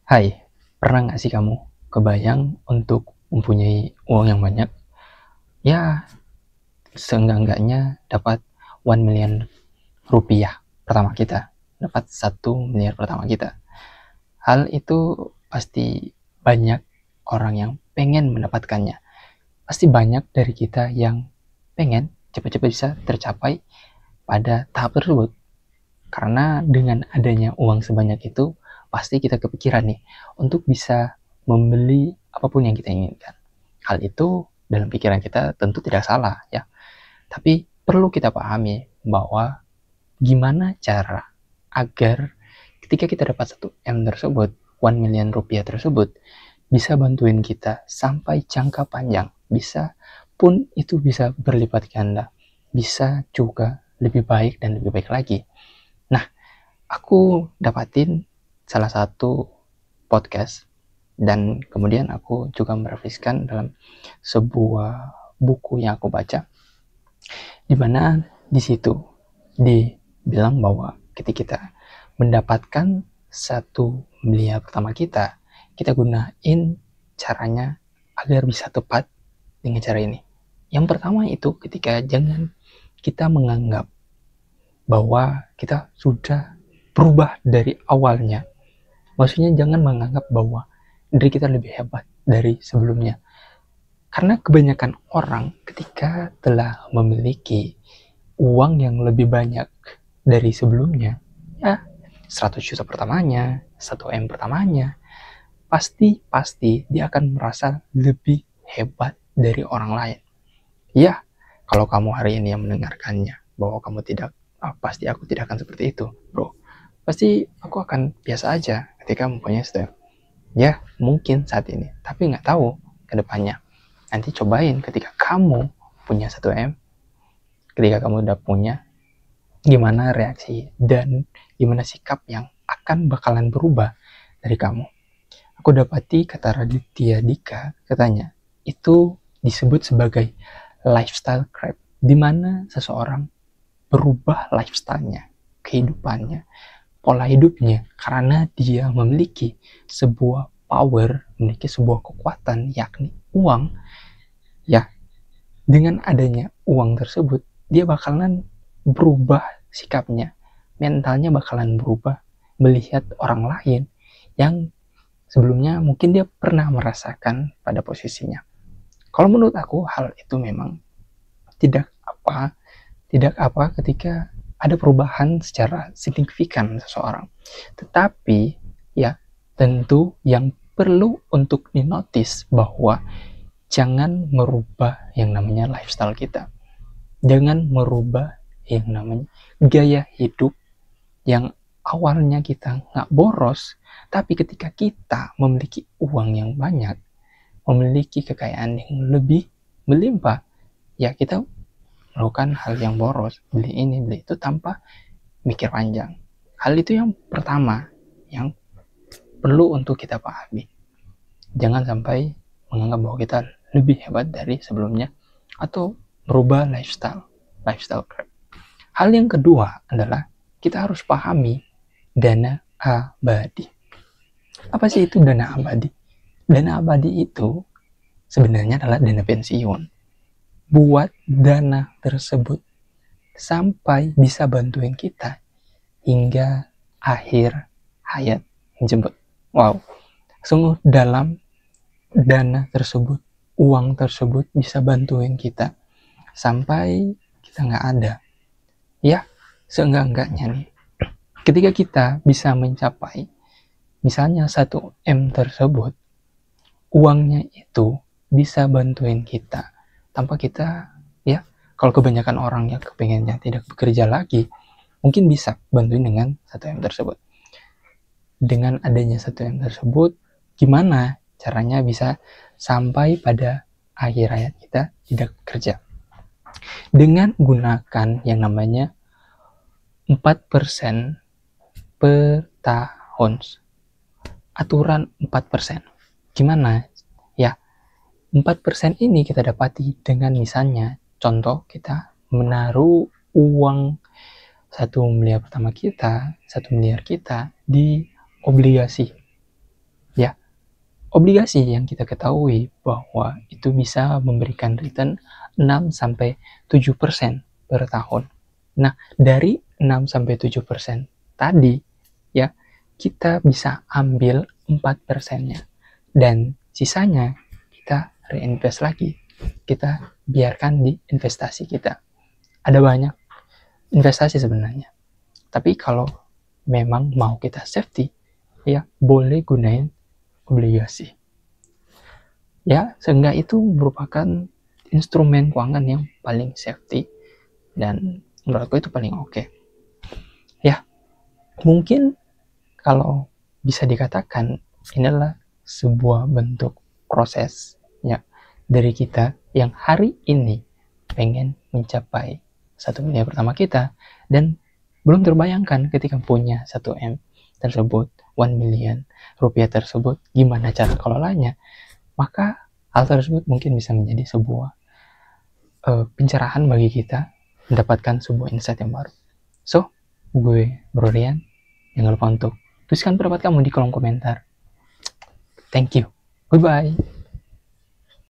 Hai, pernah nggak sih kamu kebayang untuk mempunyai uang yang banyak? Ya, seenggak-enggaknya dapat 1 million rupiah pertama kita, dapat 1 miliar pertama kita. Hal itu pasti banyak orang yang pengen mendapatkannya. Pasti banyak dari kita yang pengen cepat-cepat bisa tercapai pada tahap tersebut. Karena dengan adanya uang sebanyak itu, pasti kita kepikiran nih untuk bisa membeli apapun yang kita inginkan. Hal itu dalam pikiran kita tentu tidak salah ya. Tapi perlu kita pahami bahwa gimana cara agar ketika kita dapat 1 M tersebut, 1 million rupiah tersebut, bisa bantuin kita sampai jangka panjang. Bisa pun itu bisa berlipat ganda. Bisa juga lebih baik dan lebih baik lagi. Nah, aku dapatin salah satu podcast dan kemudian aku juga merefleksikan dalam sebuah buku yang aku baca, di mana di situ dibilang bahwa ketika kita mendapatkan 1 miliar pertama kita gunain caranya agar bisa tepat dengan cara ini. Yang pertama itu ketika jangan kita menganggap bahwa kita sudah berubah dari awalnya. Maksudnya jangan menganggap bahwa diri kita lebih hebat dari sebelumnya. Karena kebanyakan orang ketika telah memiliki uang yang lebih banyak dari sebelumnya, ya 100 juta pertamanya, 1 M pertamanya, pasti dia akan merasa lebih hebat dari orang lain. Ya, kalau kamu hari ini yang mendengarkannya bahwa kamu tidak, pasti aku tidak akan seperti itu, bro. Pasti aku akan biasa aja ketika mempunyai step. Ya, mungkin saat ini, tapi nggak tahu ke depannya. Nanti cobain ketika kamu punya 1 M, ketika kamu udah punya, gimana reaksi dan gimana sikap yang akan bakalan berubah dari kamu. Aku dapati kata Raditya Dika, katanya, itu disebut sebagai lifestyle crap, di mana seseorang berubah lifestyle-nya, kehidupannya, pola hidupnya, karena dia memiliki sebuah power, memiliki sebuah kekuatan, yakni uang. Ya, dengan adanya uang tersebut, dia bakalan berubah sikapnya, mentalnya bakalan berubah, melihat orang lain yang sebelumnya mungkin dia pernah merasakan pada posisinya. Kalau menurut aku, hal itu memang tidak apa ketika ada perubahan secara signifikan seseorang. Tetapi ya tentu yang perlu untuk dinotis bahwa jangan merubah yang namanya lifestyle kita. Jangan merubah yang namanya gaya hidup yang awalnya kita nggak boros, tapi ketika kita memiliki uang yang banyak, memiliki kekayaan yang lebih melimpah, ya kita melakukan hal yang boros, beli ini beli itu tanpa mikir panjang. Hal itu yang pertama yang perlu untuk kita pahami. Jangan sampai menganggap bahwa kita lebih hebat dari sebelumnya atau merubah lifestyle crap. Hal yang kedua adalah kita harus pahami dana abadi. Apa sih itu dana abadi? Dana abadi itu sebenarnya adalah dana pensiun. Buat dana tersebut sampai bisa bantuin kita hingga akhir hayat jemput. Wow, sungguh dalam dana tersebut, uang tersebut bisa bantuin kita sampai kita nggak ada. Ya, seenggak-enggaknya nih, ketika kita bisa mencapai misalnya 1 M tersebut, uangnya itu bisa bantuin kita tanpa kita, ya, kalau kebanyakan orang yang kepengennya tidak bekerja lagi, mungkin bisa bantuin dengan 1 M tersebut. Dengan adanya 1 M tersebut, gimana caranya bisa sampai pada akhir hayat kita tidak bekerja? Dengan gunakan yang namanya 4% per tahun. Aturan 4%. Gimana? Ya, 4% ini kita dapati dengan misalnya, contoh kita menaruh uang 1 miliar pertama kita, 1 miliar kita di obligasi. obligasi yang kita ketahui bahwa itu bisa memberikan return 6-7% per tahun. Nah, dari 6-7% tadi ya, kita bisa ambil 4%-nya dan sisanya kita reinvest lagi. Kita biarkan di investasi kita. Ada banyak investasi sebenarnya. Tapi kalau memang mau kita safety, ya boleh gunain obligasi. Ya, seenggak itu merupakan instrumen keuangan yang paling safety dan menurutku itu paling oke. Ya, mungkin kalau bisa dikatakan inilah sebuah bentuk proses ya dari kita yang hari ini pengen mencapai 1 miliar pertama kita dan belum terbayangkan ketika punya 1M tersebut, 1 million rupiah tersebut, gimana cara kelolanya, maka hal tersebut mungkin bisa menjadi sebuah pencerahan bagi kita mendapatkan sebuah insight yang baru. So, gue Bro Rian, jangan lupa untuk tuliskan pendapat kamu di kolom komentar. Thank you. Goodbye.